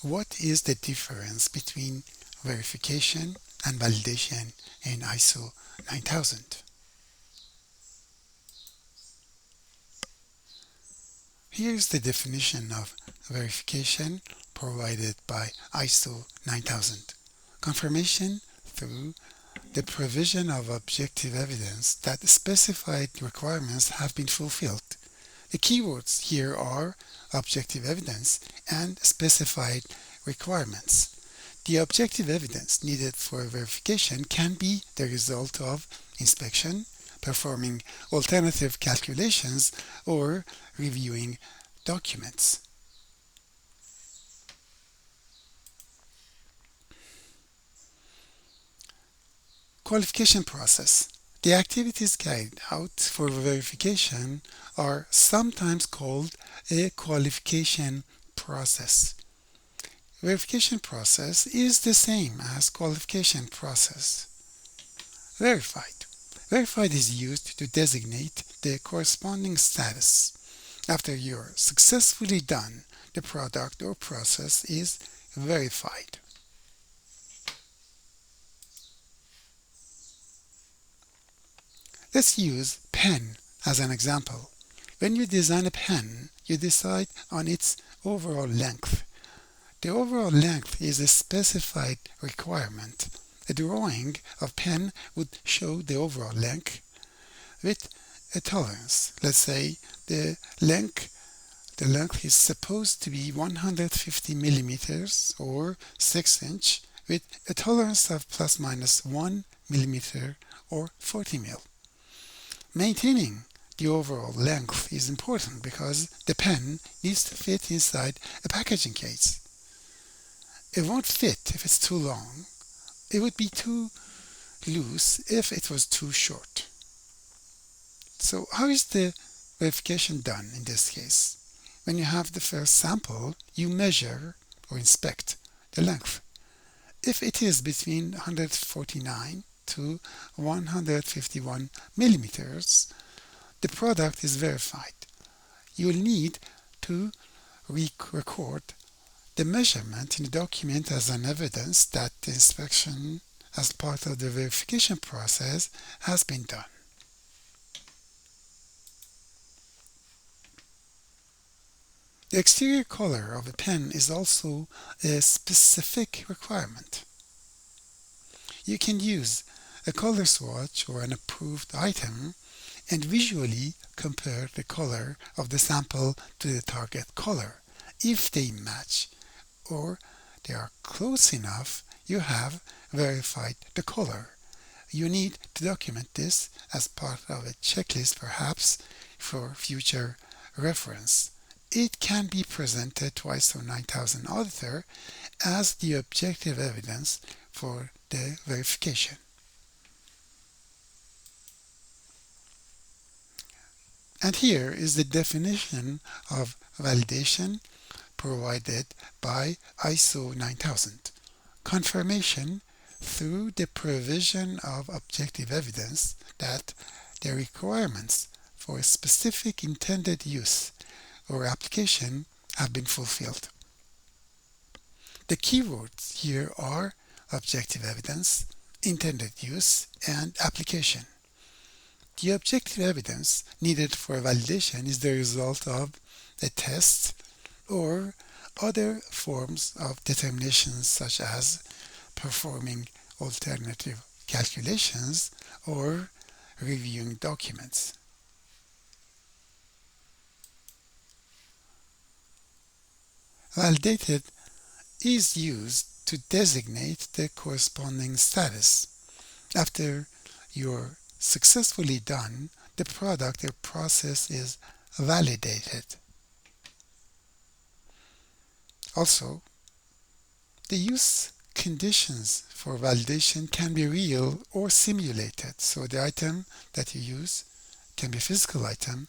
what is the difference between verification and validation in ISO 9000? Here's the definition of verification provided by ISO 9000. Confirmation through the provision of objective evidence that specified requirements have been fulfilled. The keywords here are objective evidence and specified requirements. The objective evidence needed for verification can be the result of inspection, performing alternative calculations, or reviewing documents. Qualification process. The activities carried out for verification are sometimes called a qualification process. Verification process is the same as qualification process. Verified. Verified is used to designate the corresponding status. After you're successfully done, the product or process is verified. Let's use pen as an example. When you design a pen, you decide on its overall length. The overall length is a specified requirement. A drawing of pen would show the overall length with a tolerance. Let's say the length is supposed to be 150 millimeters or 6 inch with a tolerance of plus minus 1 millimeter or 40 mil. Maintaining the overall length is important because the pen needs to fit inside a packaging case. It won't fit if it's too long. It would be too loose if it was too short. So how is the verification done in this case? When you have the first sample, you measure or inspect the length. If it is between 149 to 151 millimeters, the product is verified. You will need to record the measurement in the document as an evidence that the inspection as part of the verification process has been done. The exterior color of a pen is also a specific requirement. You can use a color swatch or an approved item and visually compare the color of the sample to the target color. If they match or they are close enough, you have verified the color. You need to document this as part of a checklist, perhaps for future reference. It can be presented to ISO 9000 auditor as the objective evidence for the verification. And here is the definition of validation provided by ISO 9000. Confirmation through the provision of objective evidence that the requirements for a specific intended use or application have been fulfilled. The keywords here are objective evidence, intended use, and application. The objective evidence needed for validation is the result of a test or other forms of determinations such as performing alternative calculations or reviewing documents. Validated is used to designate the corresponding status. After you're successfully done, the product or process is validated. Also, the use conditions for validation can be real or simulated. So the item that you use can be a physical item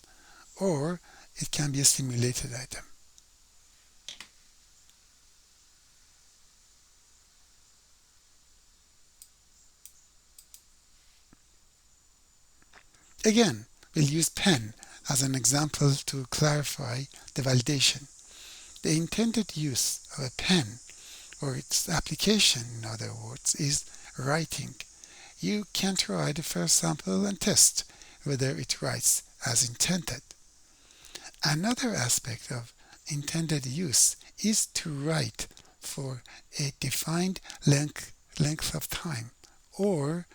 or it can be a simulated item. Again, we'll use pen as an example to clarify the validation. The intended use of a pen or its application, in other words, is writing. You can try the first sample and test whether it writes as intended. Another aspect of intended use is to write for a defined length of time or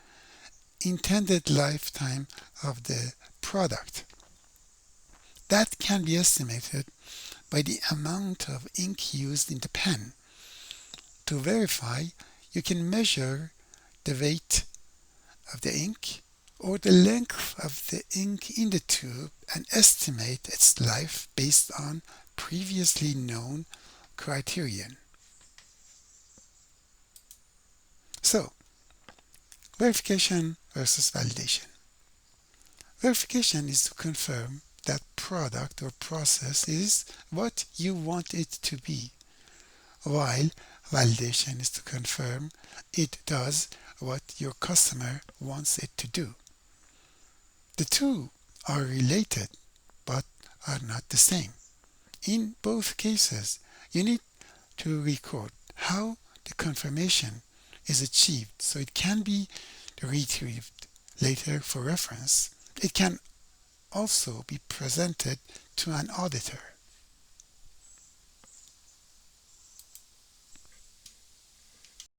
intended lifetime of the product. That can be estimated by the amount of ink used in the pen. To verify, you can measure the weight of the ink or the length of the ink in the tube and estimate its life based on previously known criterion. So, verification versus validation. Verification is to confirm that product or process is what you want it to be, while validation is to confirm it does what your customer wants it to do. The two are related but are not the same. In both cases, you need to record how the confirmation is achieved so it can be retrieved later for reference. It can also be presented to an auditor.